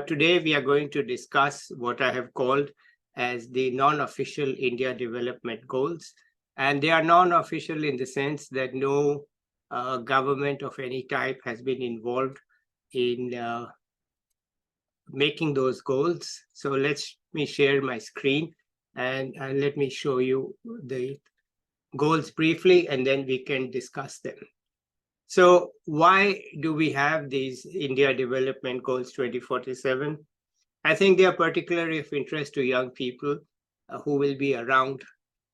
Today, we are going to discuss what I have called as the non-official India Development Goals. And they are non-official in the sense that no government of any type has been involved in making those goals. So let me share my screen and let me show you the goals briefly, and then we can discuss them. So why do we have these India Development Goals 2047? I think they are particularly of interest to young people who will be around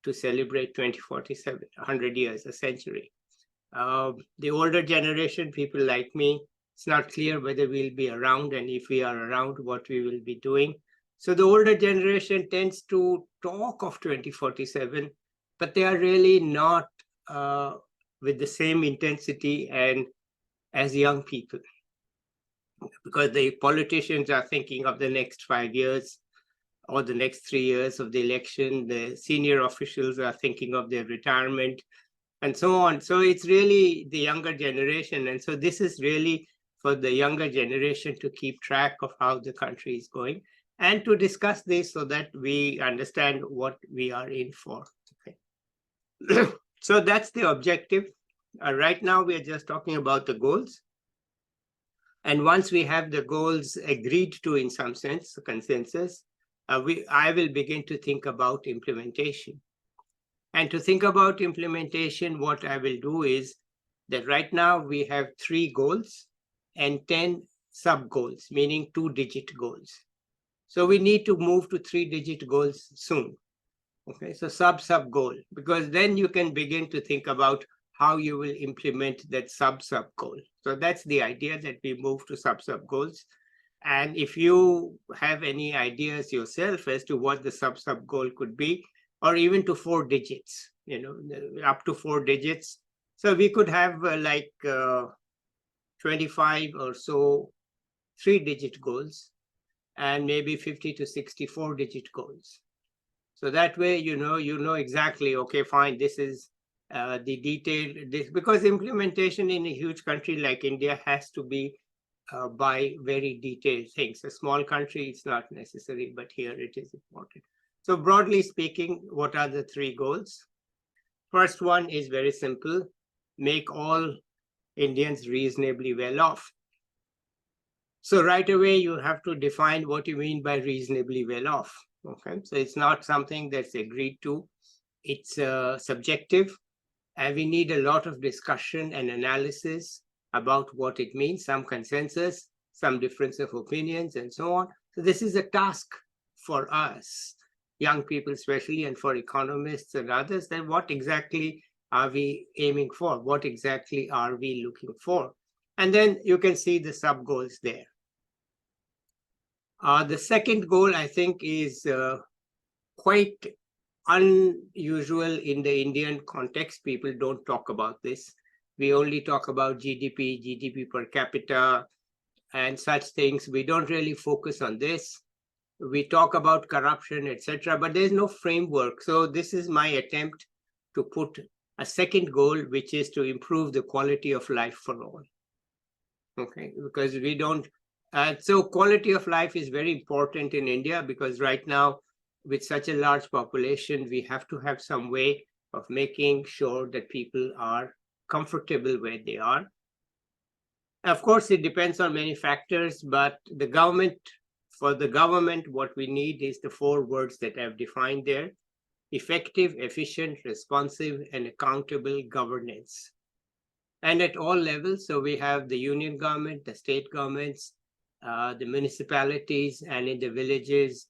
to celebrate 2047, 100 years, a century. The older generation, people like me, it's not clear whether we'll be around, and if we are around, what we will be doing. So the older generation tends to talk of 2047, but they are really not with the same intensity and as young people, because the politicians are thinking of the next 5 years or the next 3 years of the election. The senior officials are thinking of their retirement and so on. So it's really the younger generation. And so this is really for the younger generation to keep track of how the country is going and to discuss this so that we understand what we are in for. Okay. So that's the objective. Right now, we are just talking about the goals. And once we have the goals agreed to in some sense, consensus, I will begin to think about implementation. And to think about implementation, what I will do is that right now we have 3 goals and 10 sub-goals, meaning 2-digit goals. So we need to move to 3-digit goals soon. Okay, so sub-goal, because then you can begin to think about how you will implement that sub-goal. So that's the idea, that we move to sub-goals. And if you have any ideas yourself as to what the sub-goal could be, or even to 4 digits, up to 4 digits. So we could have 25 or so 3-digit goals and maybe 50 to 64-digit goals. So that way, you know exactly, okay, fine, this is the detail, because implementation in a huge country like India has to be by very detailed things. A small country, it's not necessary, but here it is important. So broadly speaking, what are the 3 goals? First one is very simple: make all Indians reasonably well off. So right away, you have to define what you mean by reasonably well off. Okay, so it's not something that's agreed to. It's subjective, and we need a lot of discussion and analysis about what it means, some consensus, some difference of opinions, and so on. So this is a task for us, young people especially, and for economists and others, then what exactly are we aiming for? What exactly are we looking for? And then you can see the sub-goals there. The second goal, I think, is quite unusual in the Indian context. People don't talk about this. We only talk about GDP per capita, and such things. We don't really focus on this. We talk about corruption, etc., but there's no framework. So this is my attempt to put a second goal, which is to improve the quality of life for all. Okay, because we don't. So quality of life is very important in India, because right now, with such a large population, we have to have some way of making sure that people are comfortable where they are. Of course, it depends on many factors, but for the government, what we need is the 4 words that I've defined there: effective, efficient, responsive, and accountable governance. And at all levels, so we have the union government, the state governments, the municipalities, and in the villages,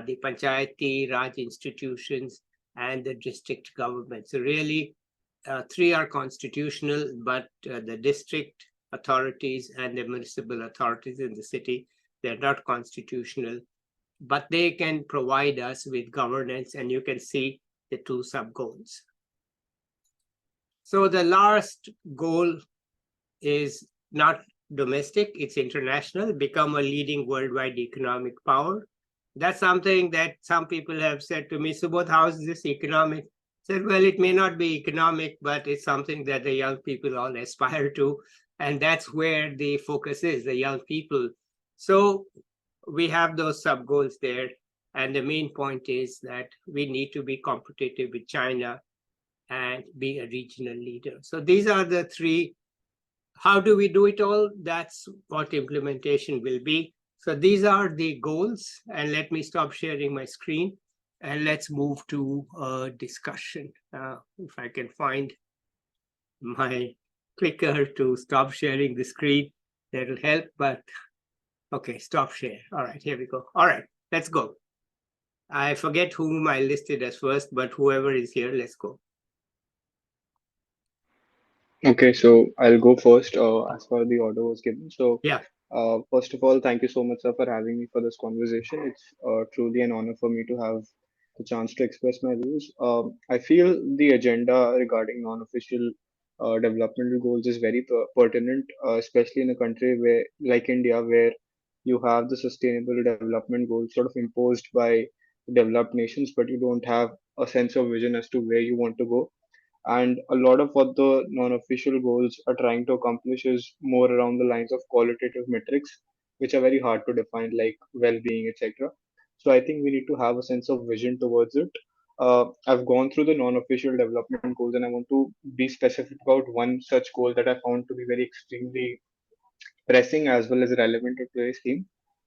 the Panchayati Raj institutions, and the district government. So really, 3 are constitutional, but the district authorities and the municipal authorities in the city, they're not constitutional, but they can provide us with governance, and you can see the 2 sub-goals. So the last goal is not domestic, it's international: become a leading worldwide economic power. That's something that some people have said to me, Subodh, how is this economic? I said, well, it may not be economic, but it's something that the young people all aspire to. And that's where the focus is, the young people. So we have those sub goals there. And the main point is that we need to be competitive with China and be a regional leader. So these are the three. How do we do it all? That's what implementation will be. So these are the goals. And let me stop sharing my screen and let's move to a discussion. If I can find my clicker to stop sharing the screen, that'll help. But okay, stop share. All right, here we go. All right, let's go. I forget whom I listed as first, but whoever is here, let's go. Okay, so I'll go first as far the order was given. So, Yeah. first of all, thank you so much, sir, for having me for this conversation. It's truly an honor for me to have the chance to express my views. I feel the agenda regarding non-official developmental goals is very pertinent, especially in a country where, like India, where you have the sustainable development goals sort of imposed by developed nations, but you don't have a sense of vision as to where you want to go. And a lot of what the non-official goals are trying to accomplish is more around the lines of qualitative metrics, which are very hard to define, like well-being, etc. So I think we need to have a sense of vision towards it. I've gone through the non-official development goals, and I want to be specific about one such goal that I found to be very extremely pressing as well as relevant to today's theme,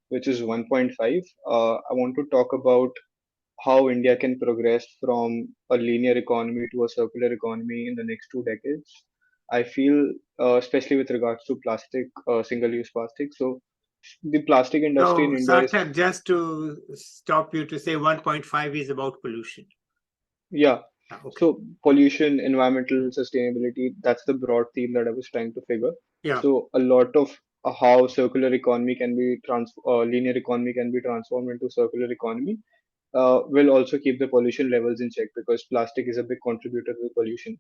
which is 1.5. I want to talk about how India can progress from a linear economy to a circular economy in the next 2 decades. I feel, especially with regards to plastic, single-use plastic. So the plastic industry in So, India is, Sarthak, just to stop you to say 1.5 is about pollution. yeah. Okay. So pollution, environmental sustainability, that's the broad theme that I was trying to figure. Yeah. So a lot of how circular economy can be linear economy can be transformed into circular economy will also keep the pollution levels in check because plastic is a big contributor to pollution.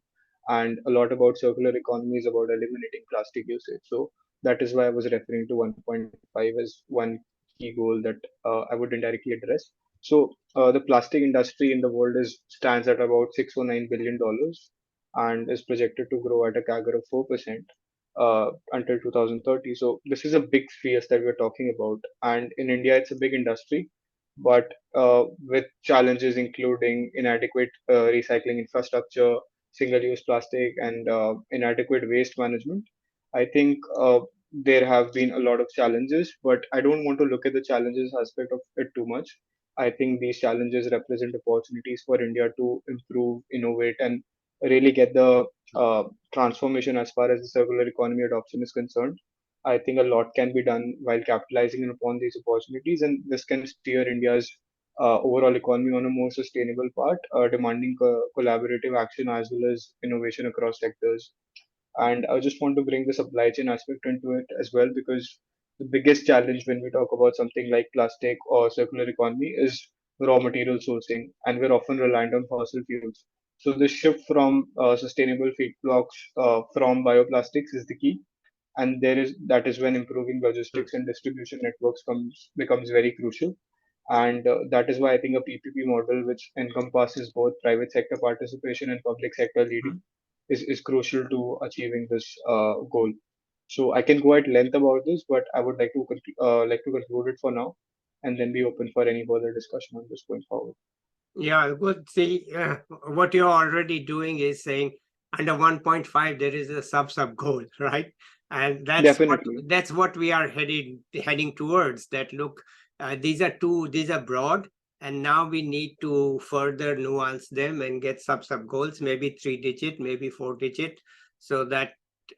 And a lot about circular economy is about eliminating plastic usage. So that is why I was referring to 1.5 as one key goal that I would indirectly address. So the plastic industry in the world stands at about $609 billion and is projected to grow at a CAGR of 4% until 2030. So this is a big space that we're talking about. And in India, it's a big industry, but with challenges including inadequate recycling infrastructure, single-use plastic, and inadequate waste management. I think there have been a lot of challenges, but I don't want to look at the challenges aspect of it too much. I think these challenges represent opportunities for India to improve, innovate, and really get the transformation as far as the circular economy adoption is concerned. I think a lot can be done while capitalizing upon these opportunities, and this can steer India's overall economy on a more sustainable path, demanding collaborative action as well as innovation across sectors. And I just want to bring the supply chain aspect into it as well because the biggest challenge when we talk about something like plastic or circular economy is raw material sourcing, and we're often reliant on fossil fuels. So the shift from sustainable feedstocks from bioplastics is the key, and that is when improving Hmm. logistics and distribution networks becomes very crucial. And that is why I think a PPP model, which encompasses both private sector participation and public sector Hmm. leading, is crucial to achieving this goal. So I can go at length about this, but I would like to conclude it for now, and then be open for any further discussion on this going forward. Yeah, good. See, what you're already doing is saying under 1.5 there is a sub goal, right? And Definitely. that's what we are heading towards. That look, these are broad, and now we need to further nuance them and get sub goals, maybe 3 digit, maybe 4 digit, so that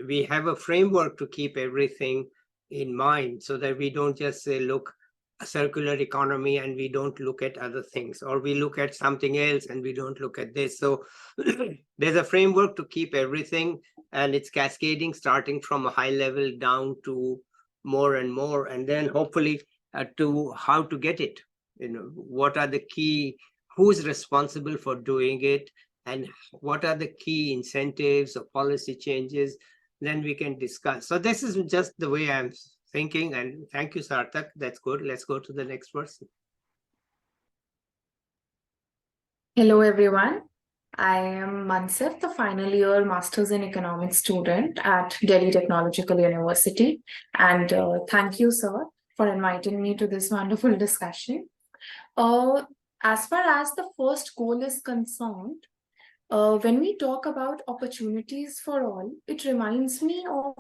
we have a framework to keep everything in mind, so that we don't just say, look, a circular economy and we don't look at other things, or we look at something else and we don't look at this. So there's a framework to keep everything, and it's cascading, starting from a high level down to more and more, and then hopefully to how to get it, what are the key, who's responsible for doing it, and what are the key incentives or policy changes, then we can discuss. So this is just the way I'm thinking. And thank you, Sarthak. That's good. Let's go to the next person. Hello, everyone. I am Mansift, the final year Masters in Economics student at Delhi Technological University. And thank you, sir, for inviting me to this wonderful discussion. As far as the first goal is concerned, when we talk about opportunities for all, it reminds me of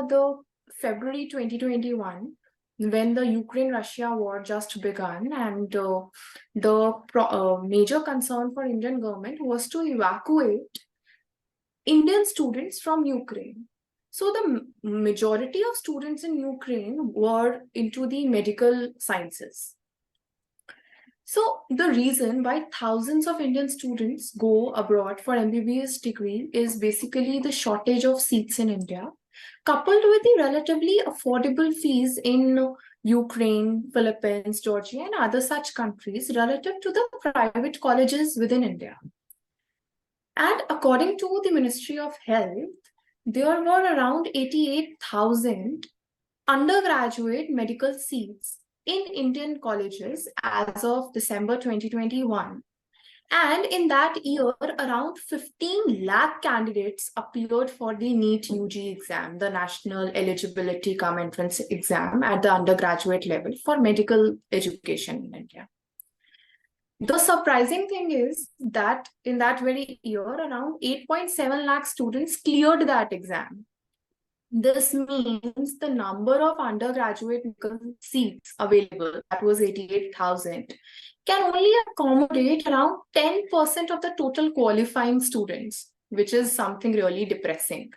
the February 2021, when the Ukraine-Russia war just began, and the major concern for Indian government was to evacuate Indian students from Ukraine. So the majority of students in Ukraine were into the medical sciences. So the reason why thousands of Indian students go abroad for MBBS degree is basically the shortage of seats in India, coupled with the relatively affordable fees in Ukraine, Philippines, Georgia, and other such countries relative to the private colleges within India. And according to the Ministry of Health, there were around 88,000 undergraduate medical seats in Indian colleges as of December 2021. And in that year, around 15 lakh candidates appeared for the NEET UG exam, the National Eligibility Cum Entrance exam at the undergraduate level for medical education in India. The surprising thing is that in that very year, around 8.7 lakh students cleared that exam. This means the number of undergraduate seats available, that was 88,000, can only accommodate around 10% of the total qualifying students, which is something really depressing.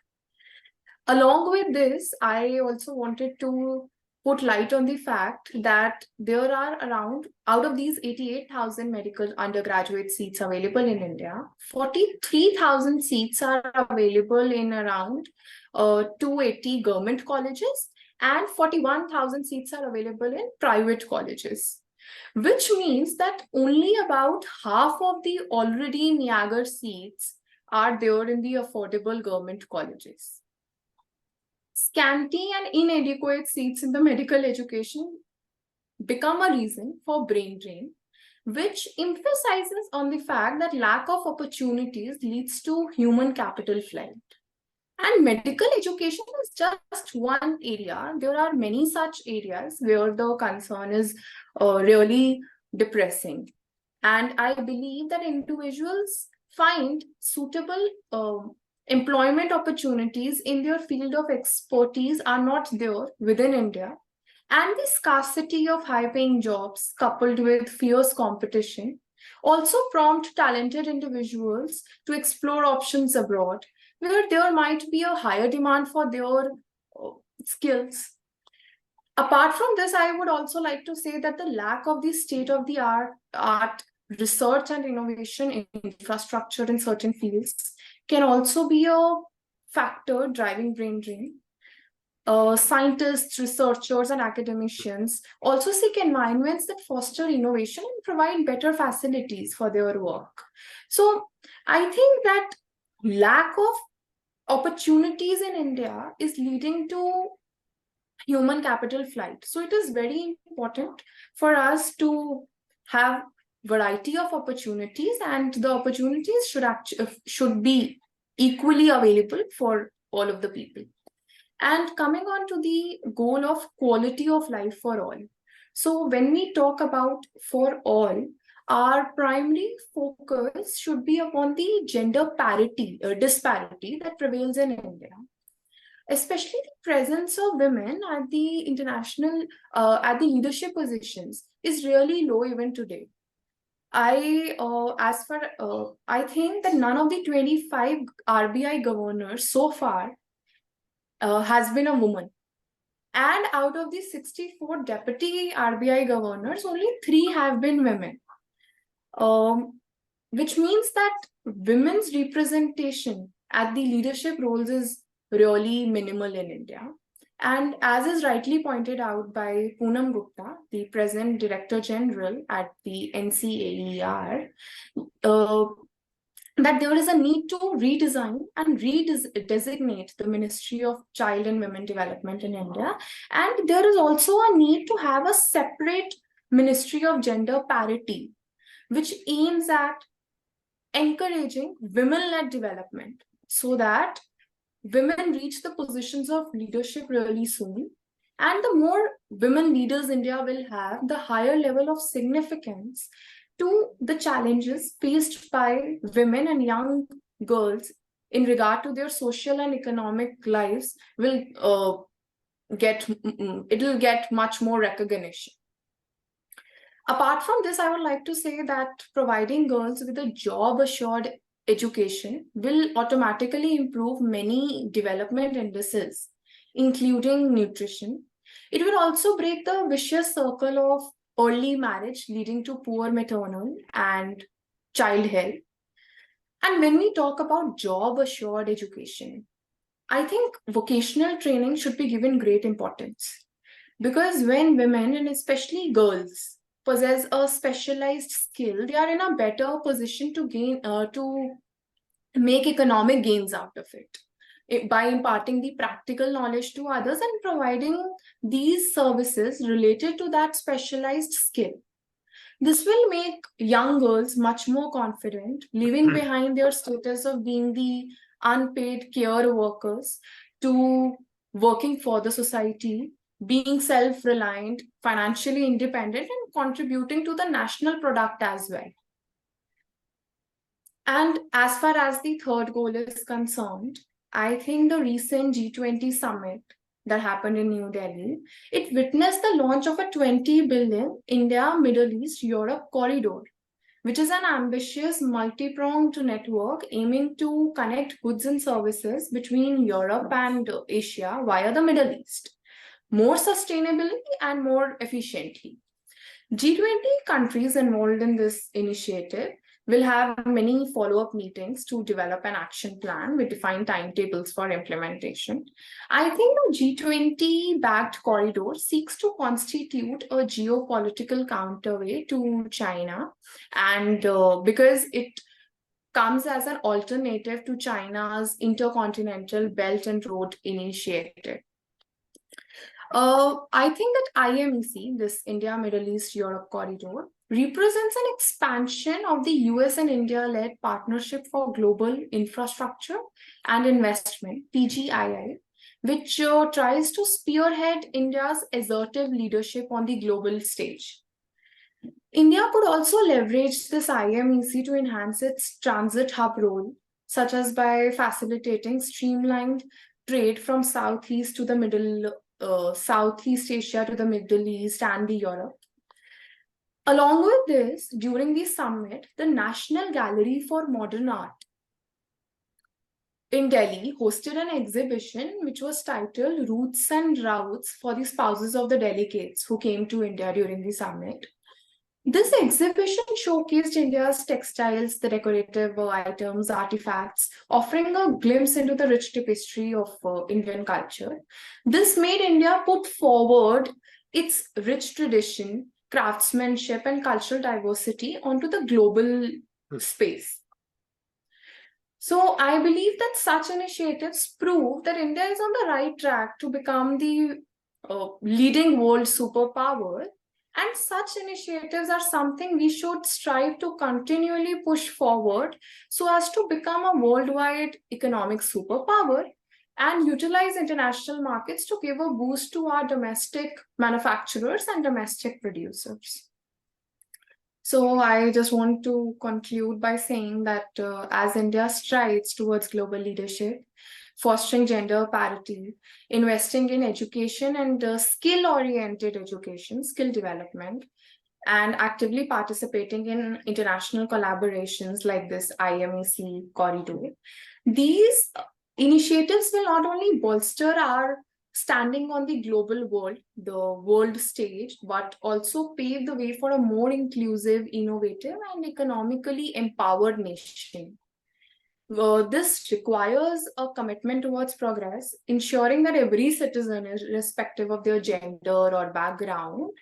Along with this, I also wanted to put light on the fact that there are around, out of these 88,000 medical undergraduate seats available in India, 43,000 seats are available in around 280 government colleges, and 41,000 seats are available in private colleges, which means that only about half of the already meager seats are there in the affordable government colleges. Scanty and inadequate seats in the medical education become a reason for brain drain, which emphasizes on the fact that lack of opportunities leads to human capital flight. And medical education is just one area. There are many such areas where the concern is really depressing. And I believe that individuals find suitable employment opportunities in their field of expertise are not there within India. And the scarcity of high-paying jobs coupled with fierce competition also prompt talented individuals to explore options abroad, where there might be a higher demand for their skills. Apart from this, I would also like to say that the lack of the state-of-the-art research and innovation in infrastructure in certain fields can also be a factor driving brain drain. Scientists, researchers, and academicians also seek environments that foster innovation and provide better facilities for their work. So I think that lack of opportunities in India is leading to human capital flight. So it is very important for us to have variety of opportunities, and the opportunities should be equally available for all of the people. And coming on to the goal of quality of life for all. So when we talk about for all, our primary focus should be upon the gender parity or disparity that prevails in India, especially the presence of women at the international, at the leadership positions is really low even today. I think that none of the 25 RBI governors so far has been a woman. And out of the 64 deputy RBI governors, only 3 have been women. Which means that women's representation at the leadership roles is really minimal in India. And as is rightly pointed out by Poonam Gupta, the present Director General at the NCAER, that there is a need to redesign and redesignate the Ministry of Child and Women Development in India. And there is also a need to have a separate Ministry of Gender Parity, which aims at encouraging women-led development so that women reach the positions of leadership really soon, And the more women leaders India will have, the higher level of significance to the challenges faced by women and young girls in regard to their social and economic lives will it'll get much more recognition. Apart from this, I would like to say that providing girls with a job-assured education will automatically improve many development indices, including nutrition. It will also break the vicious circle of early marriage leading to poor maternal and child health. And when we talk about job-assured education, I think vocational training should be given great importance, because when women and especially girls possess a specialized skill, they are in a better position to make economic gains out of it by imparting the practical knowledge to others and providing these services related to that specialized skill. This will make young girls much more confident, leaving behind their status of being the unpaid care workers to working for the society, being self-reliant, financially independent, and contributing to the national product as well. And as far as the third goal is concerned, I think the recent G20 summit that happened in New Delhi, it witnessed the launch of a 20 billion India, Middle East, Europe corridor, which is an ambitious multi-pronged network aiming to connect goods and services between Europe and Asia via the Middle East, more sustainably and more efficiently. G20 countries involved in this initiative will have many follow-up meetings to develop an action plan with defined timetables for implementation. I think the G20-backed corridor seeks to constitute a geopolitical counterweight to China, and because it comes as an alternative to China's Intercontinental Belt and Road Initiative. I think that IMEC, this India, Middle East, Europe corridor, represents an expansion of the US and India-led Partnership for Global Infrastructure and Investment, PGII, which tries to spearhead India's assertive leadership on the global stage. India could also leverage this IMEC to enhance its transit hub role, such as by facilitating streamlined trade from Southeast to the Southeast Asia to the Middle East and the Europe. Along with this, during the summit, the National Gallery for Modern Art in Delhi hosted an exhibition which was titled Roots and Routes for the Spouses of the Delegates who came to India during the summit. This exhibition showcased India's textiles, the decorative items, artifacts, offering a glimpse into the rich tapestry of Indian culture. This made India put forward its rich tradition, craftsmanship, and cultural diversity onto the global space. So I believe that such initiatives prove that India is on the right track to become the leading world superpower. And such initiatives are something we should strive to continually push forward so as to become a worldwide economic superpower and utilize international markets to give a boost to our domestic manufacturers and domestic producers. So I just want to conclude by saying that as India strides towards global leadership, fostering gender parity, investing in education and skill-oriented education, skill development, and actively participating in international collaborations like this IMEC corridor. These initiatives will not only bolster our standing on the global world, the world stage, but also pave the way for a more inclusive, innovative, and economically empowered nation. This requires a commitment towards progress, ensuring that every citizen, irrespective of their gender or background,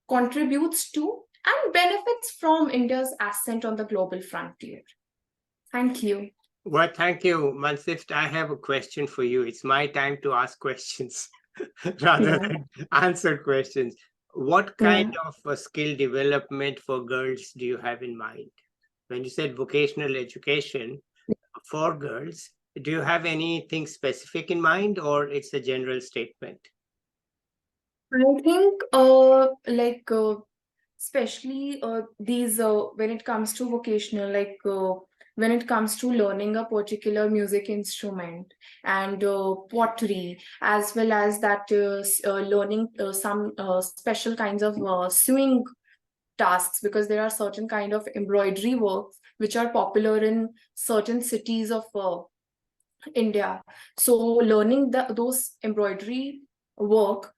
contributes to and benefits from India's ascent on the global frontier. Thank you. Well, thank you, Mansift. I have a question for you. It's my time to ask questions rather than answer questions. What kind of a skill development for girls do you have in mind? When you said vocational education for girls, do you have anything specific in mind, or it's a general statement? I think especially these when it comes to vocational, when it comes to learning a particular music instrument and pottery, as well as that learning some special kinds of sewing tasks, because there are certain kind of embroidery works which are popular in certain cities of India. So learning those embroidery work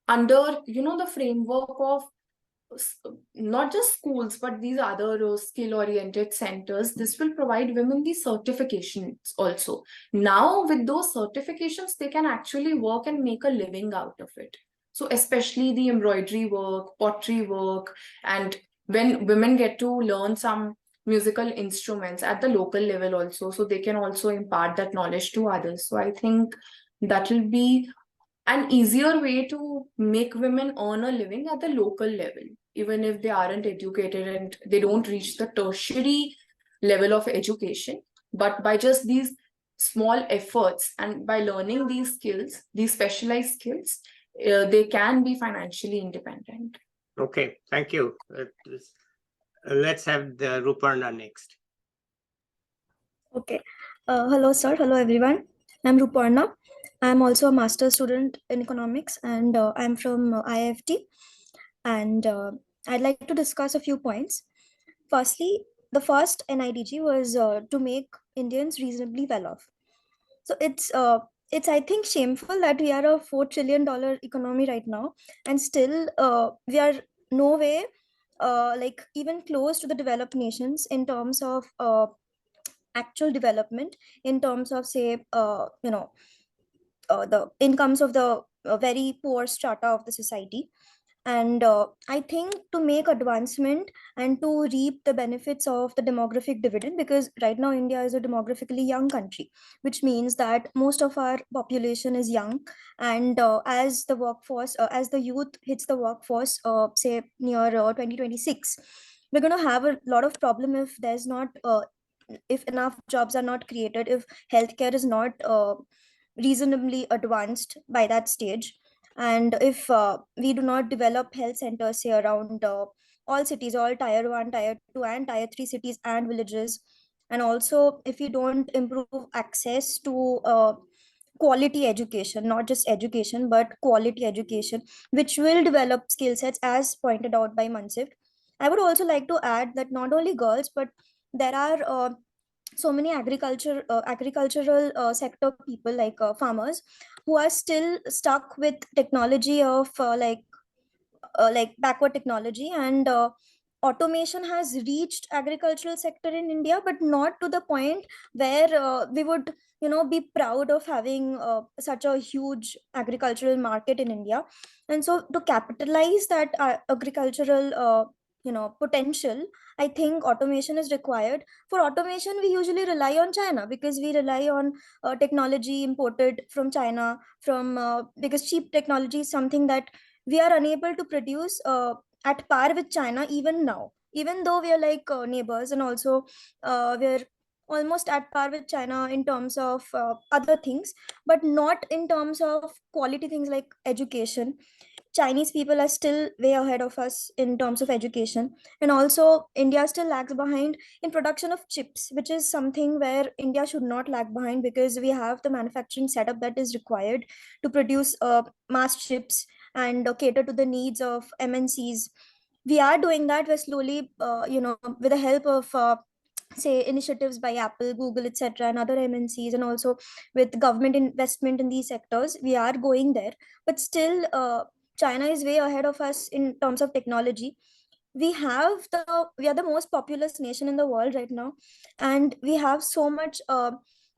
under the framework of not just schools but these other skill oriented centers, this will provide women these certifications also. Now with those certifications they can actually work and make a living out of it. So especially the embroidery work, pottery work, and when women get to learn some musical instruments at the local level also, so they can also impart that knowledge to others. So I think that will be an easier way to make women earn a living at the local level, even if they aren't educated and they don't reach the tertiary level of education. But by just these small efforts and by learning these skills, these specialized skills, they can be financially independent. Okay, thank you. Let's have the Ruparna next. Okay. Hello, sir. Hello, everyone. I'm Ruparna. I'm also a master's student in economics, and I'm from IFT. And I'd like to discuss a few points. Firstly, the first NIDG was to make Indians reasonably well off. So it's I think shameful that we are a $4 trillion economy right now, and still we are no way like even close to the developed nations in terms of actual development, in terms of say the incomes of the very poor strata of the society. And I think to make advancement and to reap the benefits of the demographic dividend, because right now India is a demographically young country, which means that most of our population is young. And as the workforce as the youth hits the workforce, say near 2026, we're going to have a lot of problem if there's not if enough jobs are not created, if healthcare is not reasonably advanced by that stage, and if we do not develop health centers say around all cities, all tier 1, tier 2 and tier 3 cities and villages, and also if we don't improve access to quality education, not just education but quality education, which will develop skill sets as pointed out by Mansift. I would also like to add that not only girls, but there are so many agricultural sector people like farmers who are still stuck with technology of like backward technology, and automation has reached agricultural sector in India, but not to the point where we would be proud of having such a huge agricultural market in India. And so to capitalize that agricultural potential, I think automation is required. For automation we usually rely on China, because we rely on technology imported from China, from because cheap technology is something that we are unable to produce at par with China even now, even though we are like neighbors, and also we're almost at par with China in terms of other things, but not in terms of quality things like education. Chinese people are still way ahead of us in terms of education. And also, India still lags behind in production of chips, which is something where India should not lag behind, because we have the manufacturing setup that is required to produce mass chips and cater to the needs of MNCs. We are doing that. We're slowly, with the help of say initiatives by Apple, Google, etc., and other MNCs, and also with government investment in these sectors, we are going there. But still, China is way ahead of us in terms of technology. We are the most populous nation in the world right now, and we have so much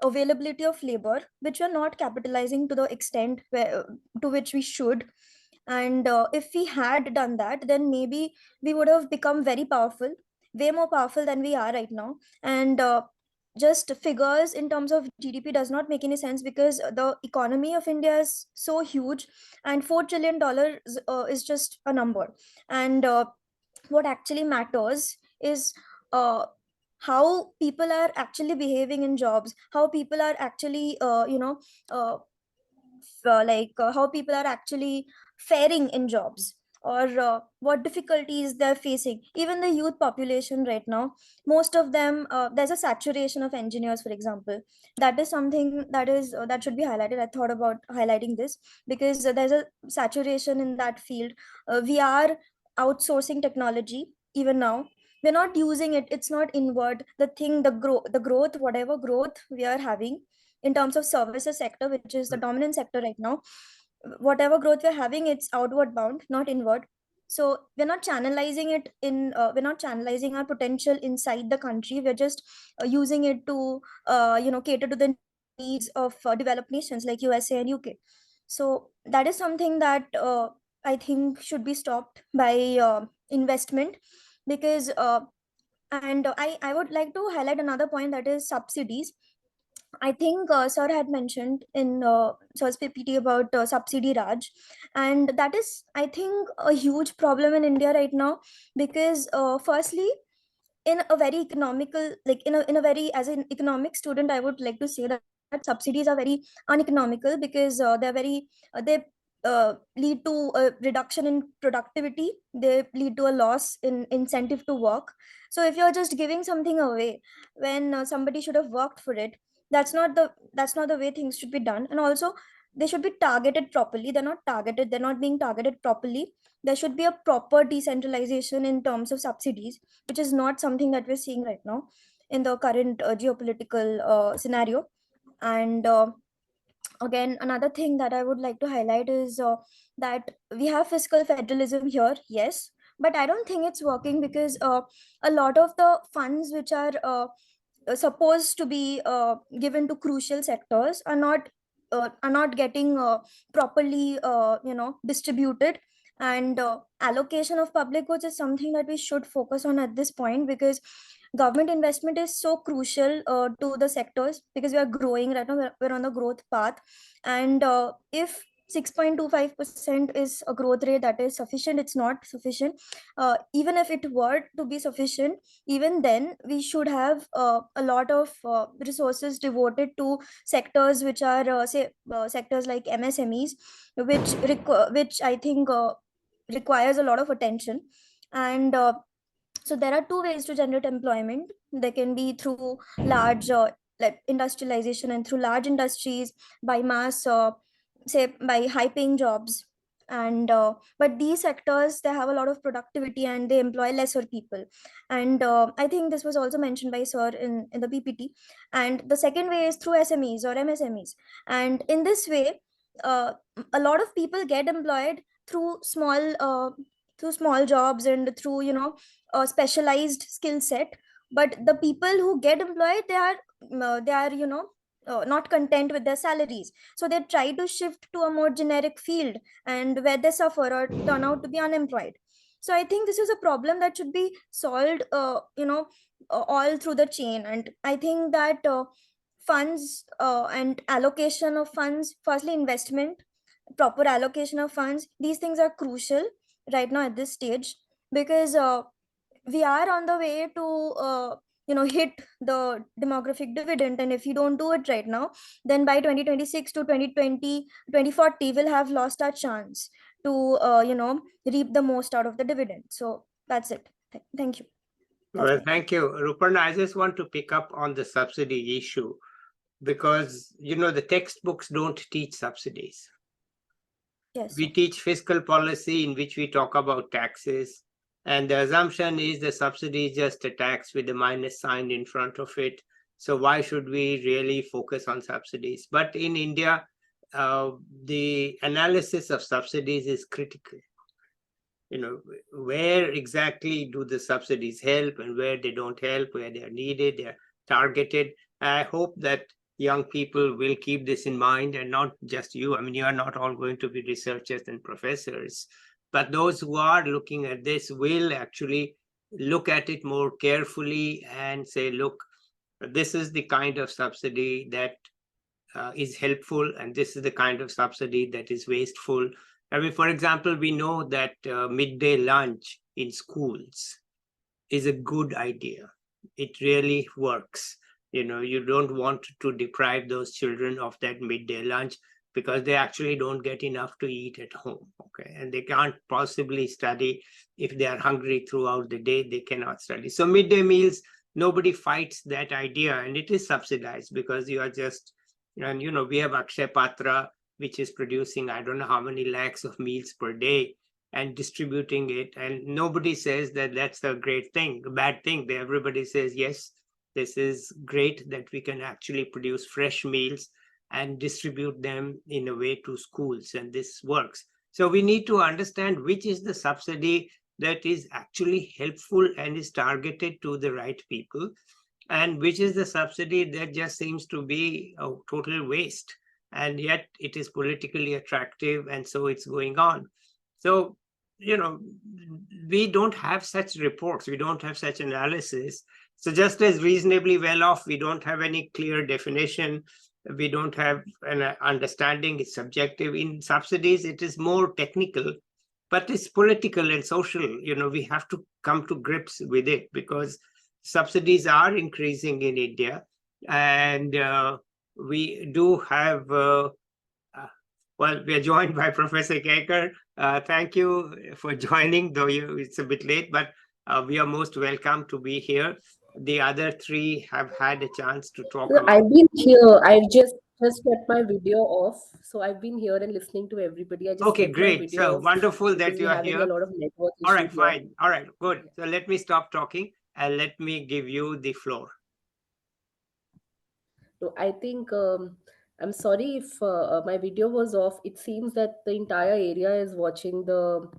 availability of labor, which we're not capitalizing to the extent to which we should. And if we had done that, then maybe we would have become very powerful, way more powerful than we are right now. And just figures in terms of GDP does not make any sense, because the economy of India is so huge, and $4 trillion is just a number. And what actually matters is how people are actually behaving in jobs, how people are actually how people are actually faring in jobs, or what difficulties they're facing. Even the youth population right now, most of them, there's a saturation of engineers, for example. That is something that should be highlighted. I thought about highlighting this because there's a saturation in that field. We are outsourcing technology even now. We're not using it. It's not inward. The growth, whatever growth we are having in terms of services sector, which is the dominant sector right now, whatever growth we're having, it's outward bound, not inward. So we're not channelizing our potential inside the country. We're just using it to cater to the needs of developed nations like USA and UK. So that is something that I think should be stopped by investment, because and I would like to highlight another point, that is subsidies. I think Sir had mentioned in Sir's PPT about subsidy Raj, and that is, I think, a huge problem in India right now, because firstly, in a very economical, like in a very, as an economic student, I would like to say that subsidies are very uneconomical, because they lead to a reduction in productivity. They lead to a loss in incentive to work. So if you're just giving something away when somebody should have worked for it, that's not the way things should be done. And also, they should be targeted properly. They're not being targeted properly. There should be a proper decentralization in terms of subsidies, which is not something that we're seeing right now in the current geopolitical scenario. And again, another thing that I would like to highlight is that we have fiscal federalism here, yes, but I don't think it's working, because a lot of the funds which are supposed to be given to crucial sectors are not getting properly distributed. And allocation of public goods is something that we should focus on at this point, because government investment is so crucial to the sectors, because we are growing right now. We're on the growth path. And if 6.25% is a growth rate that is sufficient, it's not sufficient. Even if it were to be sufficient, even then we should have a lot of resources devoted to sectors which are sectors like MSMEs, which I think requires a lot of attention. And so there are two ways to generate employment. They can be through large like industrialization, and through large industries, by mass say by high paying jobs. And but these sectors, they have a lot of productivity and they employ lesser people. And I think this was also mentioned by Sir in the PPT. And the second way is through SMEs or MSMEs. And in this way, a lot of people get employed through small jobs, and through a specialized skill set. But the people who get employed, they are not content with their salaries, so they try to shift to a more generic field, and where they suffer or turn out to be unemployed. So I think this is a problem that should be solved all through the chain. And I think that funds and allocation of funds, firstly investment, proper allocation of funds, these things are crucial right now at this stage, because we are on the way to hit the demographic dividend. And if you don't do it right now, then by 2026 to 2040, we'll have lost our chance to reap the most out of the dividend. So that's it. Thank you. Well, thank you, Ruparna. I just want to pick up on the subsidy issue, because the textbooks don't teach subsidies. Yes. We teach fiscal policy, in which we talk about taxes, and the assumption is the subsidy is just a tax with a minus sign in front of it. So why should we really focus on subsidies? But in India, the analysis of subsidies is critical. Where exactly do the subsidies help, and where they don't help, where they are needed, they are targeted. I hope that young people will keep this in mind, and not just you. I mean, you are not all going to be researchers and professors, but those who are looking at this will actually look at it more carefully and say, look, this is the kind of subsidy that is helpful, and this is the kind of subsidy that is wasteful. I mean, for example, we know that midday lunch in schools is a good idea. It really works. You don't want to deprive those children of that midday lunch, because they actually don't get enough to eat at home. Okay, and they can't possibly study. If they are hungry throughout the day, they cannot study. So midday meals, nobody fights that idea, and it is subsidized because you are just, and we have Akshay Patra, which is producing I don't know how many lakhs of meals per day and distributing it, and nobody says that that's a great thing, a bad thing. Everybody says yes, this is great that we can actually produce fresh meals and distribute them in a way to schools, and this works. So we need to understand which is the subsidy that is actually helpful and is targeted to the right people, and which is the subsidy that just seems to be a total waste, and yet it is politically attractive, and so it's going on. So we don't have such reports, we don't have such analysis. So just as reasonably well off, we don't have any clear definition, we don't have an understanding, it's subjective. In subsidies, it is more technical, but it's political and social. We have to come to grips with it because subsidies are increasing in India, and we do have well, we are joined by Professor Kaicker. Thank you for joining, though it's a bit late, but we are most welcome to be here. The other three have had a chance to talk So about. I've been here. I've just kept my video off. So I've been here and listening to everybody. I just Okay, kept my great. video So off wonderful that because you we're are having here. a lot of network All issue right, here. fine. All right, good. So let me stop talking and let me give you the floor. So I think I'm sorry if my video was off. It seems that the entire area is watching the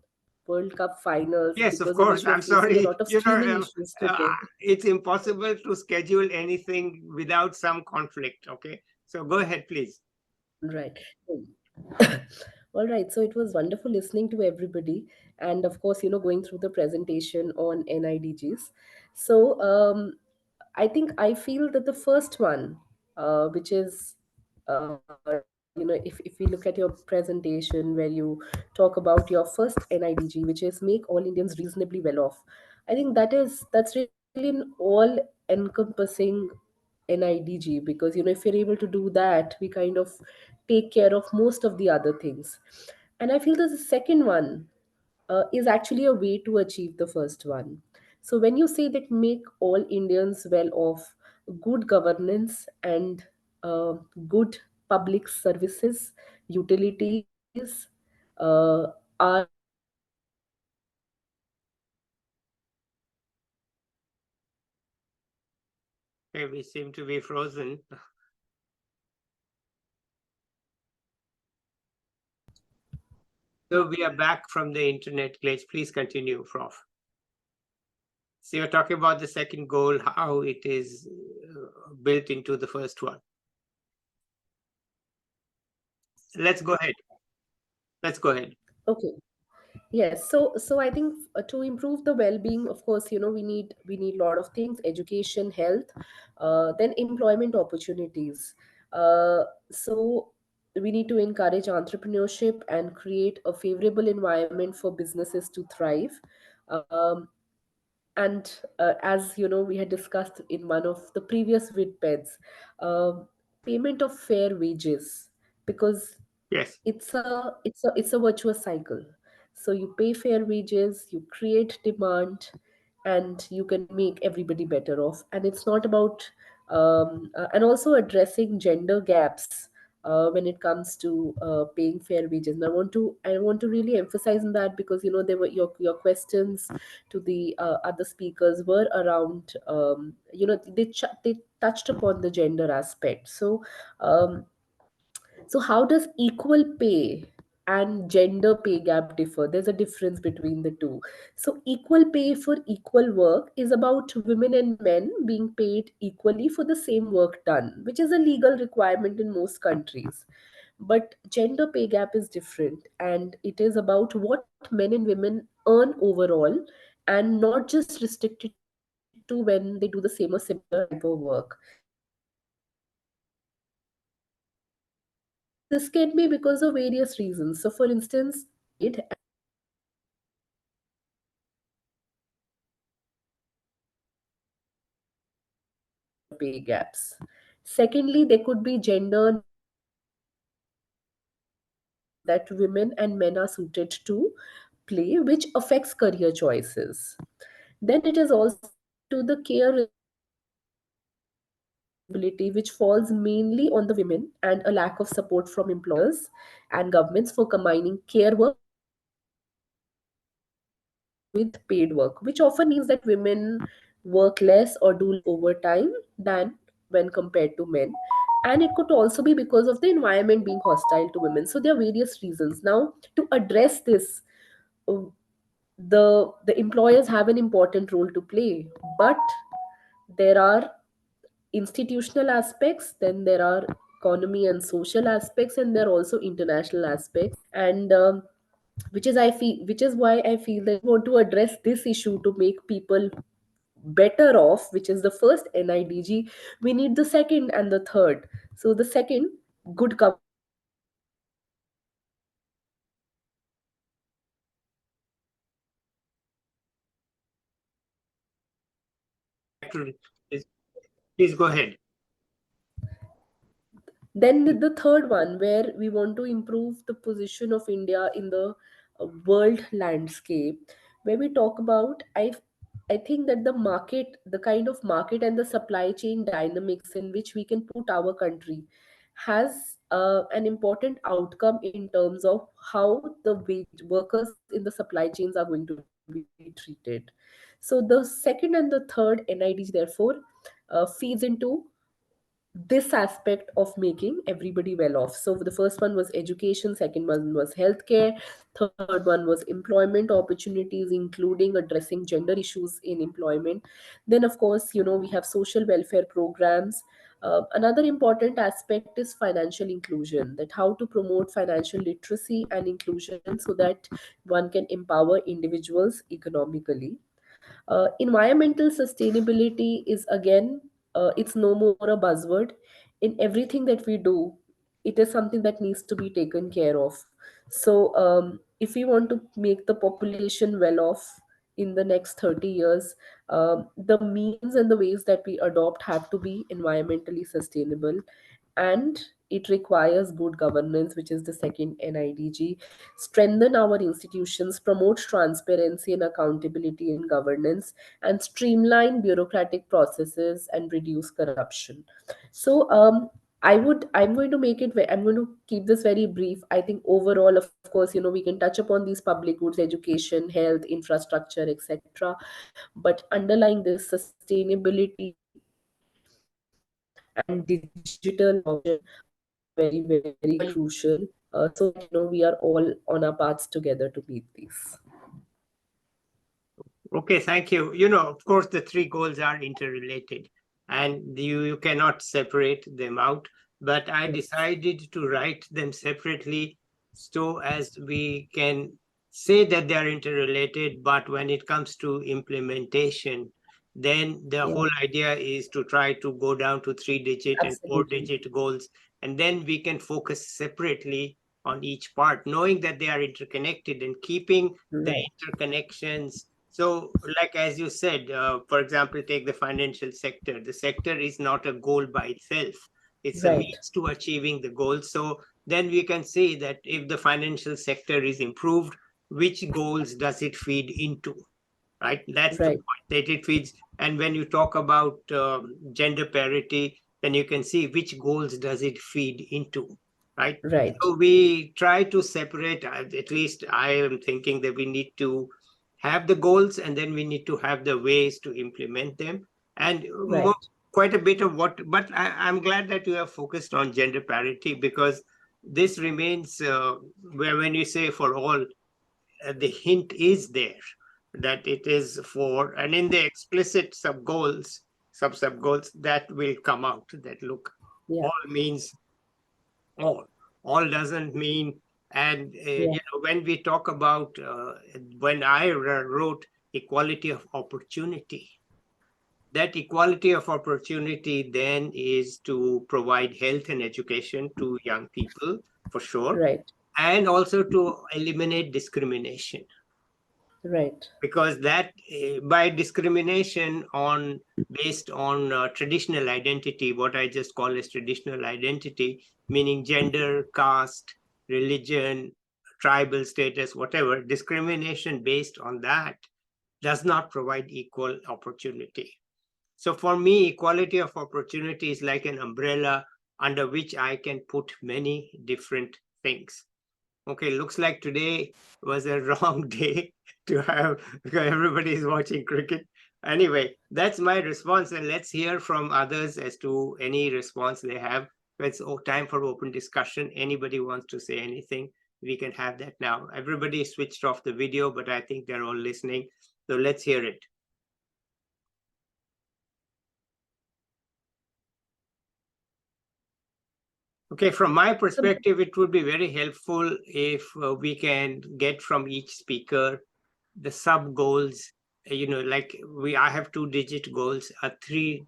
World Cup finals, Yes, of because of course. which we're I'm facing a sorry. lot of streaming issues today. It's impossible to schedule anything without some conflict. Okay. So go ahead, please. Right. All right. So it was wonderful listening to everybody. And of course, going through the presentation on NIDGs. So I think I feel that the first one, which is, if we look at your presentation where you talk about your first NIDG, which is make all Indians reasonably well off. I think that's really an all encompassing NIDG, because if you're able to do that, we kind of take care of most of the other things. And I feel that the second one is actually a way to achieve the first one. So when you say that make all Indians well off, good governance and good public services, utilities are Okay, we seem to be frozen. So we are back from the internet glitch. Please continue, Prof. So you're talking about the second goal, how it is built into the first one. Let's go ahead. okay. Yes, so I think to improve the well-being, of course, we need a lot of things: education, health, then employment opportunities. So we need to encourage entrepreneurship and create a favorable environment for businesses to thrive. Um, and as we had discussed in one of the previous Vidpeds, payment of fair wages, because Yes. it's a virtuous cycle. So you pay fair wages, you create demand, and you can make everybody better off. And it's not about and also addressing gender gaps when it comes to paying fair wages. And I want to really emphasize on that, because there were your questions to the other speakers were around, they touched upon the gender aspect. So how does equal pay and gender pay gap differ? There's a difference between the two. So equal pay for equal work is about women and men being paid equally for the same work done, which is a legal requirement in most countries. But gender pay gap is different, and it is about what men and women earn overall, and not just restricted to when they do the same or similar type of work. So this can be because of various reasons. So for instance, paid pay gaps. Secondly, there could be gender that women and men are suited to play, which affects career choices. Then it is also into the care responsibility, which falls mainly on the women, and a lack of support from employers and governments for combining care work with paid work, which often means that women work less or do less overtime than when compared to men. And it could also be because of the environment being hostile to women. So there are various reasons. Now, to address this, uh, the employers have an important role to play, but there are institutional aspects, then there are economy and social aspects, and there are also international aspects. And which is why I feel that we want to address this issue to make people better off, which is the first NIDG. We need the second and the third. So the second, good governance, which is the Please please go ahead. then the third one, where we want to improve the position of India in the world landscape, where we talk about, I think that the market, the kind of market and the supply chain dynamics in which we can put our country, has an important outcome in terms of how the workers in the supply chains are going to be treated. So the second and the third NIDs, therefore, feeds into this aspect of making everybody well off. So the first one was education, second one was healthcare, third one was employment opportunities, including addressing gender issues in employment. Then, of course, we have social welfare programs. Another important aspect is financial inclusion, that how to promote financial literacy and inclusion so that one can empower individuals economically. Environmental sustainability is again, it's no more a buzzword. In everything that we do, it is something that needs to be taken care of. So if we want to make the population well off in the next 30 years, the means and the ways that we adopt have to be environmentally sustainable, and it requires good governance, which is the second NIDG. Strengthen our institutions, promote transparency and accountability in governance, and streamline bureaucratic processes and reduce corruption. So I'm going to make it, I'm going to keep this very brief. I think overall, of course, we can touch upon these public goods, education, health, infrastructure, etc. But underlying this, sustainability and digital adoption are very, very crucial, so that we are all on our paths together to meet these. Okay, thank you. Of course, the three goals are interrelated and you cannot separate them out. But I decided to write them separately so as we can say that they are interrelated, but when it comes to implementation, then the whole idea is to try to go down to 3-digit and Absolutely. 4-digit goals, and then we can focus separately on each part, knowing that they are interconnected and keeping the Right. interconnections. So, like as you said, for example, take the financial sector. The sector is not a goal by itself. It's a Right. means to achieving the goal. So then we can see that if the financial sector is improved, which goals does it feed into? Right? That's the Right. point that it feeds. And when you talk about gender parity, then you can see which goals does it feed into, right? Right. So we try to separate, at least I am thinking that we need to have the goals and then we need to have the ways to implement them. And Right. quite a bit of but I'm glad that you have focused on gender parity, because this remains where when you say for all, the hint is there that it is for, and in the explicit sub goals, sub goals, that will come out that look, Yeah. all means all. All doesn't mean, and Yeah. when we talk about, when I wrote equality of opportunity, that equality of opportunity then is to provide health and education to young people, for sure, Right. and also to eliminate discrimination, Right. because that by discrimination on based on traditional identity, what I just call as traditional identity, meaning gender, caste, religion, tribal status, whatever, discrimination based on that does not provide equal opportunity. So for me, equality of opportunity is like an umbrella under which I can put many different things. Okay, looks like today was a wrong day to have, because everybody is watching cricket. Anyway, that's my response, and let's hear from others as to any response they have. It's time for open discussion. Anybody wants to say anything, we can have that now. Everybody switched off the video, but I think they're all listening. So let's hear it. Okay, from my perspective, it would be very helpful if we can get from each speaker the sub goals. Like I have 2-digit goals, a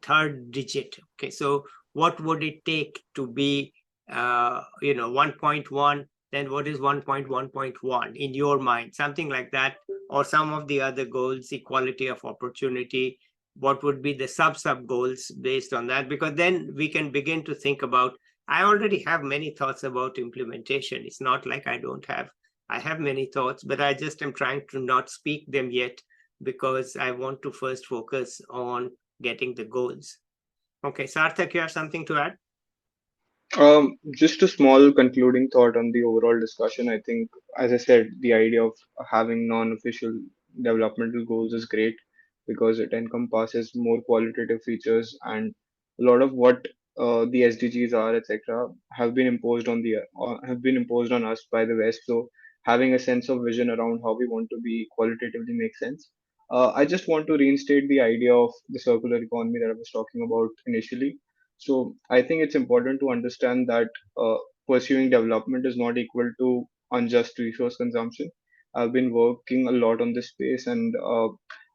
third digit. Okay, so what would it take to be 1.1? Then what is 1.1.1 in your mind? Something like that, or some of the other goals, equality of opportunity. What would be the sub goals based on that? Because then we can begin to think about. I already have many thoughts about implementation. It's not like I don't have. I have many thoughts, but I just am trying to not speak them yet because I want to first focus on getting the goals. Okay, Sathak, you have something to add? Just a small concluding thought on the overall discussion. I think, as I said, the idea of having non-official developmental goals is great because it encompasses more qualitative features, and a lot of what the SDGs are, etc., have been imposed on us by the West. So having a sense of vision around how we want to be qualitatively makes sense. I just want to reinstate the idea of the circular economy that I was talking about initially. So I think it's important to understand that pursuing development is not equal to unjust resource consumption. I've been working a lot on this space, and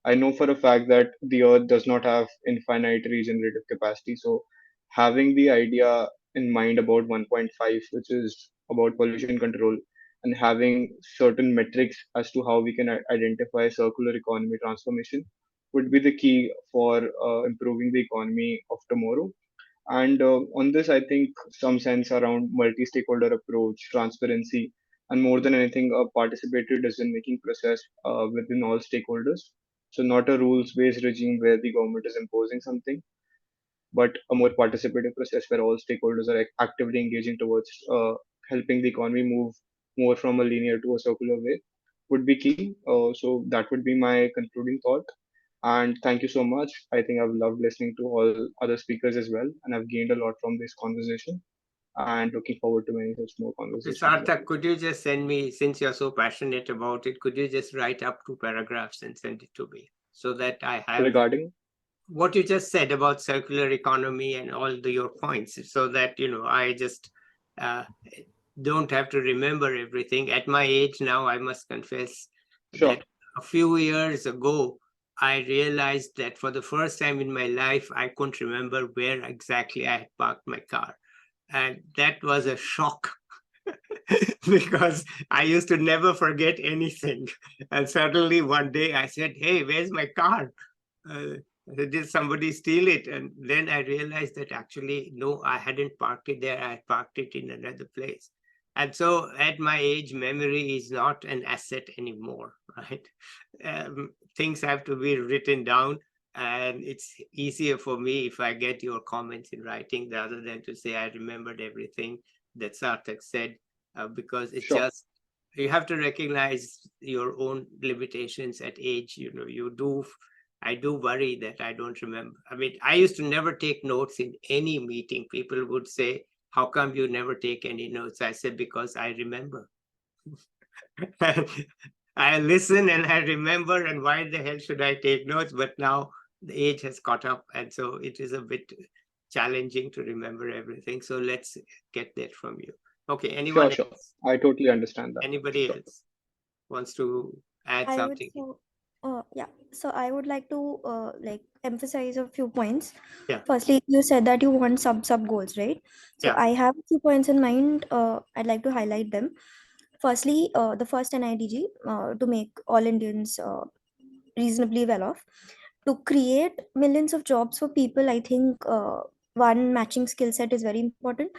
I know for a fact that the Earth does not have infinite regenerative capacity. So having the idea in mind about 1.5, which is about pollution control, and having certain metrics as to how we can identify circular economy transformation would be the key for improving the economy of tomorrow. And on this, I think some sense around multi-stakeholder approach, transparency, and more than anything, a participatory decision-making process within all stakeholders. So not a rules-based regime where the government is imposing something, but a more participative process where all stakeholders are actively engaging towards helping the economy move more from a linear to a circular way would be key. So that would be my concluding thought. And thank you so much. I think I've loved listening to all other speakers as well, and I've gained a lot from this conversation. And looking forward to many such more conversations. Sarthak, could you just send me, since you're so passionate about it, could you just write up 2 paragraphs and send it to me so that I have Regarding what you just said about circular economy and all your points, so that I just don't have to remember everything. At my age now, I must confess sure, that a few years ago, I realized that for the first time in my life, I couldn't remember where exactly I had parked my car. And that was a shock because I used to never forget anything. And suddenly one day I said, hey, where's my car? Did somebody steal it? And then I realized that actually, no, I hadn't parked it there. I had parked it in another place. And so at my age, memory is not an asset anymore, right? Things have to be written down. And it's easier for me if I get your comments in writing rather than to say I remembered everything that Sarthak said, because it's sure. just, you have to recognize your own limitations at age. I do worry that I don't remember. I mean, I used to never take notes in any meeting. People would say, how come you never take any notes? I said, because I remember. I listen and I remember, and why the hell should I take notes? But now the age has caught up, and so it is a bit challenging to remember everything. So let's get that from you. Okay, anyone Sure. else? I totally understand that. Anybody Sure. else wants to add I would something? so yeah. So I would like to like emphasize a few points. Yeah, Firstly, you said that you want sub goals, right? So yeah, I have a few points in mind. I'd like to highlight them. Firstly, the first NIDG to make all Indians reasonably well off, to create millions of jobs for people. I think one matching skill set is very important,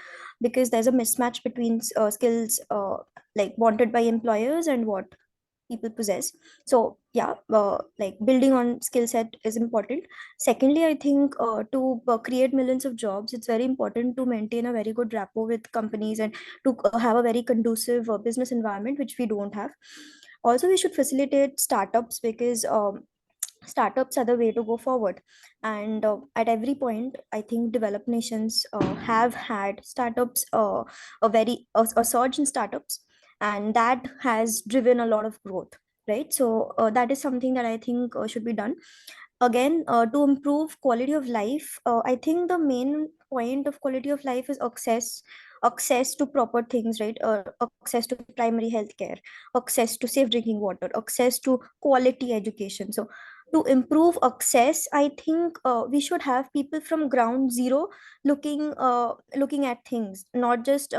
because there's a mismatch between skills like wanted by employers and what people possess. So yeah, like building on skill set is important. Secondly, I think to create millions of jobs, it's very important to maintain a very good rapport with companies and to have a very conducive business environment, which we don't have. Also, we should facilitate startups, because startups are the way to go forward. And at every point, I think developed nations have had startups, a surge in startups, and that has driven a lot of growth, right? So that is something that I think should be done. Again, to improve quality of life, I think the main point of quality of life is access to proper things, right? Access to primary health care, access to safe drinking water, access to quality education. So to improve access, I think we should have people from ground zero looking at things, not just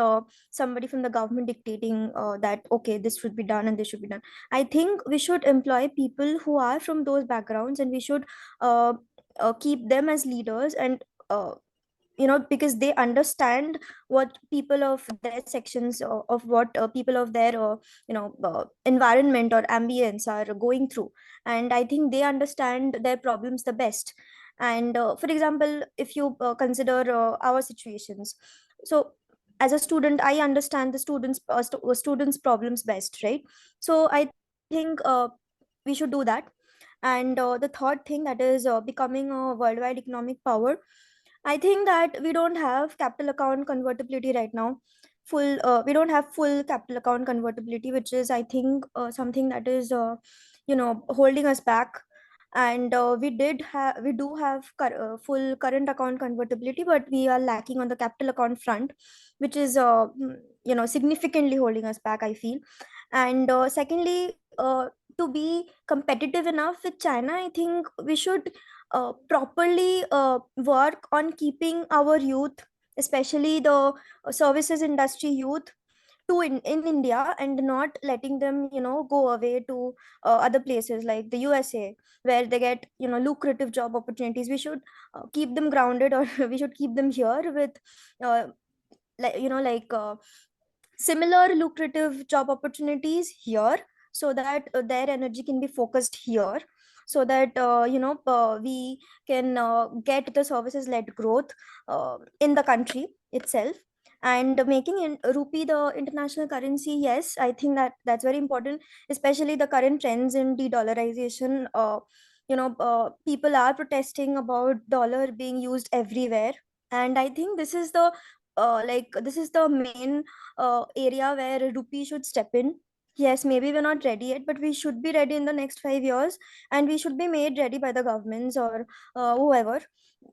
somebody from the government dictating that okay, this should be done and this should be done. I think we should employ people who are from those backgrounds, and we should uh, keep them as leaders. And because they understand what people of their sections, of what people of their environment or ambience are going through. And I think they understand their problems the best. And for example, if you consider our situations, so as a student, I understand the students problems best, right? So I think we should do that. And the third thing, that is becoming a worldwide economic power. I think that we don't have capital account convertibility right now. We don't have full capital account convertibility, which is, I think, something that is, holding us back. And we do have full current account convertibility, but we are lacking on the capital account front, which is, significantly holding us back, I feel. And secondly, to be competitive enough with China, I think we should properly work on keeping our youth, especially the services industry youth, in India, and not letting them, go away to other places like the USA, where they get, lucrative job opportunities. We should keep them grounded, or we should keep them here with, uh, like similar lucrative job opportunities here, so that their energy can be focused here, so that we can get the services led growth in the country itself. And making rupee the international currency, yes, I think that that's very important, especially the current trends in de-dollarization. People are protesting about dollar being used everywhere. And I think this is the this is the main area where rupee should step in. Yes, maybe we're not ready yet, but we should be ready in the next 5 years, and we should be made ready by the governments, or whoever,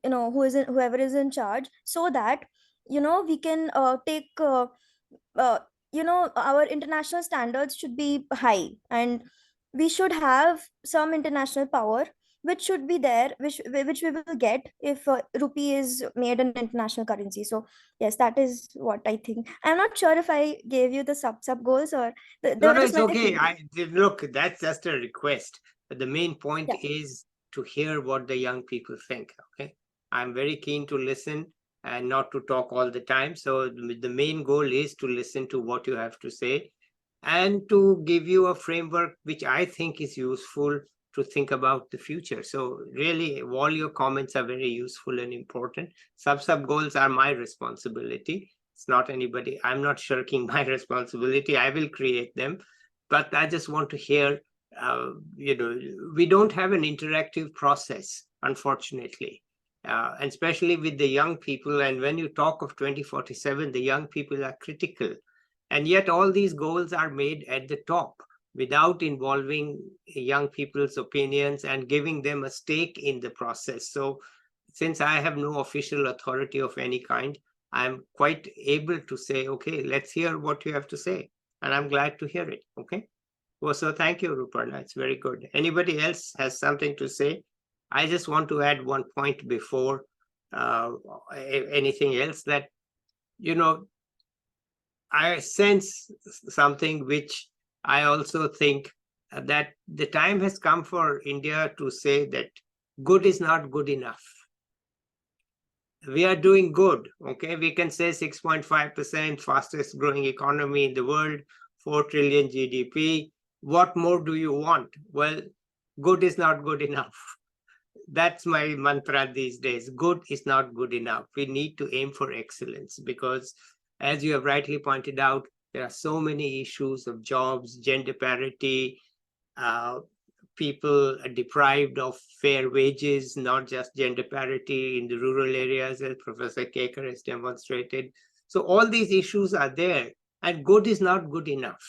whoever is in charge, so that we can take uh, our international standards should be high, and we should have some international power, which should be there, which we will get if rupee is made an international currency. So yes, that is what I think. I'm not sure if I gave you the sub goals, or they No, were no, just it's my okay. feeling. Look, that's just a request. But the main point Yeah. is to hear what the young people think. Okay, I'm very keen to listen and not to talk all the time. So the main goal is to listen to what you have to say and to give you a framework which I think is useful to think about the future. So really, all your comments are very useful and important. Sub goals are my responsibility. It's not anybody. I'm not shirking my responsibility. I will create them, but I just want to hear. We don't have an interactive process, unfortunately, and especially with the young people. And when you talk of 2047, the young people are critical, and yet all these goals are made at the top without involving young people's opinions and giving them a stake in the process. So since I have no official authority of any kind, I'm quite able to say, okay, let's hear what you have to say. And I'm glad to hear it. Okay. Well, so thank you, Ruparna. It's very good. Anybody else has something to say? I just want to add one point before anything else, that, I sense something which I also think that the time has come for India to say that good is not good enough. we are doing good. Okay, we can say 6.5% fastest growing economy in the world, 4 trillion GDP. What more do you want? Well, good is not good enough. That's my mantra these days. Good is not good enough. We need to aim for excellence because, as you have rightly pointed out, there are so many issues of jobs, gender parity, uh, people are deprived of fair wages, not just gender parity in the rural areas, as Professor Kaicker has demonstrated. So all these issues are there, and good is not good enough.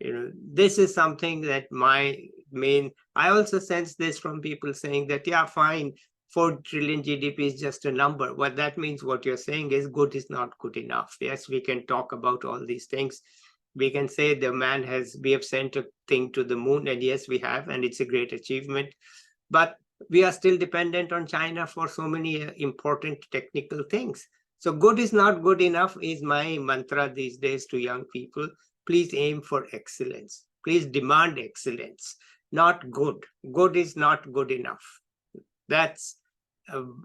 This is something that my main. I also sense this from people saying that, yeah, fine, 4 trillion GDP is just a number. What that means, what you're saying is good is not good enough. Yes, we can talk about all these things. We can say we have sent a thing to the moon, and yes, we have, and it's a great achievement. But we are still dependent on China for so many important technical things. So good is not good enough is my mantra these days to young people. Please aim for excellence. Please demand excellence, not good. Good is not good enough. That's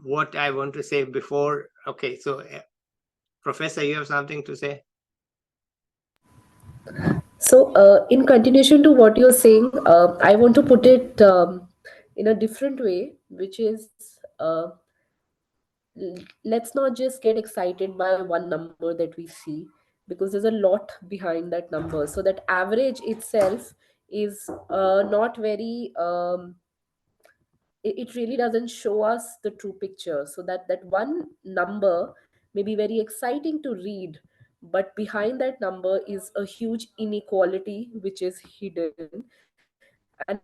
what I want to say before. Okay, so Professor, you have something to say? So, in continuation to what you're saying, I want to put it in a different way, which is let's not just get excited by one number that we see, because there's a lot behind that number. So, that average itself is not very it really doesn't show us the true picture. So that one number may be very exciting to read, but behind that number is a huge inequality which is hidden, an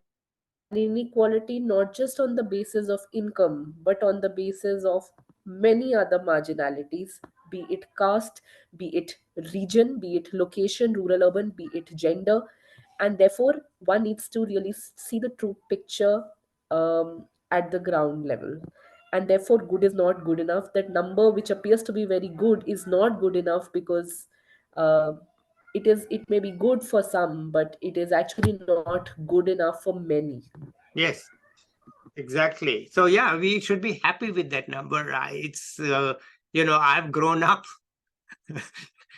inequality not just on the basis of income but on the basis of many other marginalities, be it caste, be it region, be it location, rural urban, be it gender. And therefore one needs to really see the true picture at the ground level. And therefore good is not good enough. That number which appears to be very good is not good enough, because uh, it may be good for some, but it is actually not good enough for many. Yes. Exactly. So yeah, we should be happy with that number. It's I've grown up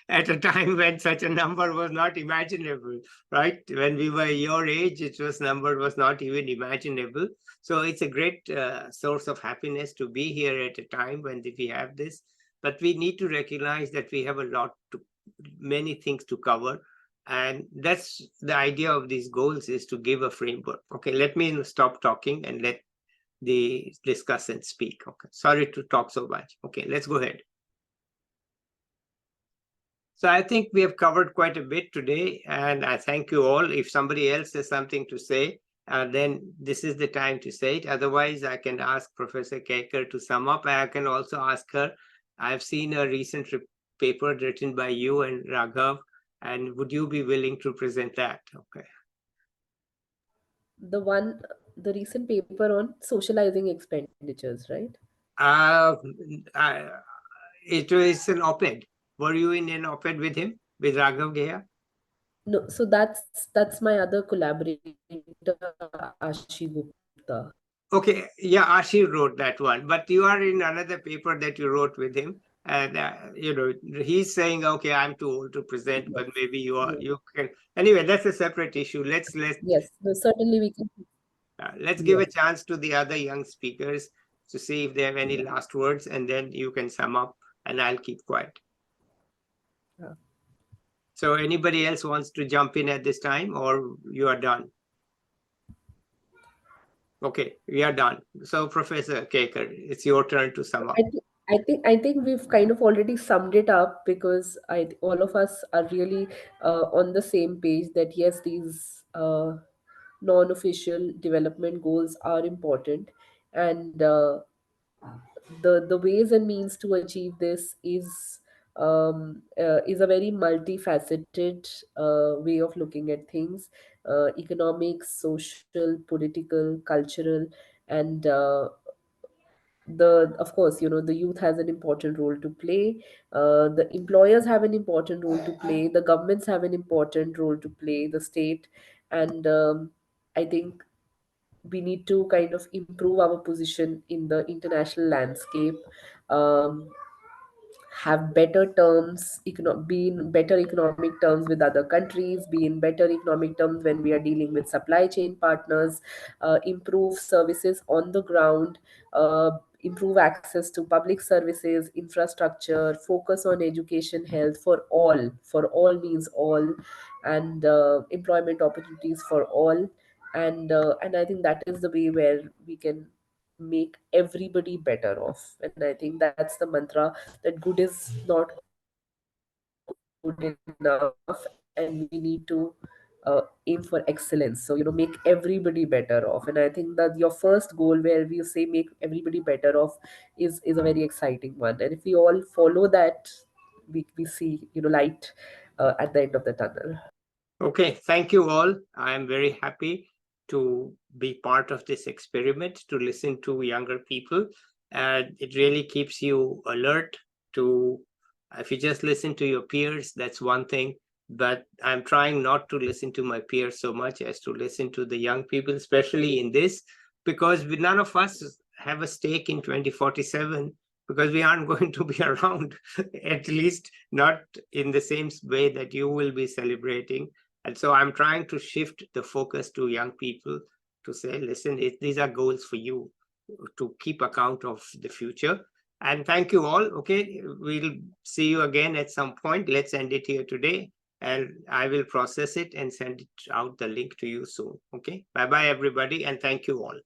at a time when such a number was not imaginable, right? When we were your age, it was number was not even imaginable. So it's a great source of happiness to be here at a time when we have this. But we need to recognize that we have many things to cover. And that's the idea of these goals, is to give a framework. Okay, let me stop talking and let the discussant speak. Okay, sorry to talk so much. Okay, let's go ahead. So I think we have covered quite a bit today, and I thank you all. If somebody else has something to say, then this is the time to say it. Otherwise, I can ask Professor Kaicker to sum up. I can also ask her. I've seen a recent paper written by you and Raghav, and would you be willing to present that? Okay. The recent paper on socializing expenditures, right? Uh, it was an op-ed. Were you in an op-ed with him, with Raghav Geha? No, so that's my other collaborator, Ashi Gupta. Okay, yeah, Ashi wrote that one, but you are in another paper that you wrote with him, and he's saying, okay, I'm too old to present, but maybe Yes, you can. Anyway, that's a separate issue. yes, no, certainly we can. Let's give a Yes, chance to the other young speakers to see if they have any yeah, last words, and then you can sum up, and I'll keep quiet. yeah. So, anybody else wants to jump in at this time, or you are done? Okay, we are done. So, Professor Kaicker, it's your turn to sum up. I think we've kind of already summed it up, because all of us are really on the same page that yes, these non-official development goals are important, and the ways and means to achieve this is a very multifaceted way of looking at things: economics, social, political, cultural, and the of course, the youth has an important role to play, the employers have an important role to play, the governments have an important role to play, the state. And I think we need to kind of improve our position in the international landscape, um, have better terms, be in better economic terms with other countries, be in better economic terms when we are dealing with supply chain partners, improve services on the ground, improve access to public services, infrastructure, focus on education, health for all means all, and employment opportunities for all. And I think that is the way where we can make everybody better off. And I think that's the mantra, that good is not good enough, and we need to aim for excellence. So, make everybody better off. And I think that your first goal, where we say make everybody better off, is a very exciting one. And if we all follow that, we see, light at the end of the tunnel. Okay, thank you all. I am very happy to be part of this experiment, to listen to younger people. And it really keeps you alert to, if you just listen to your peers, that's one thing. But I'm trying not to listen to my peers so much as to listen to the young people, especially in this, because none of us have a stake in 2047, because we aren't going to be around, at least not in the same way that you will be celebrating. And so I'm trying to shift the focus to young people to say, listen, these are goals for you to keep account of the future. And thank you all. Okay, we'll see you again at some point. Let's end it here today. And I will process it and send it out the link to you soon. Okay, bye-bye, everybody. And thank you all.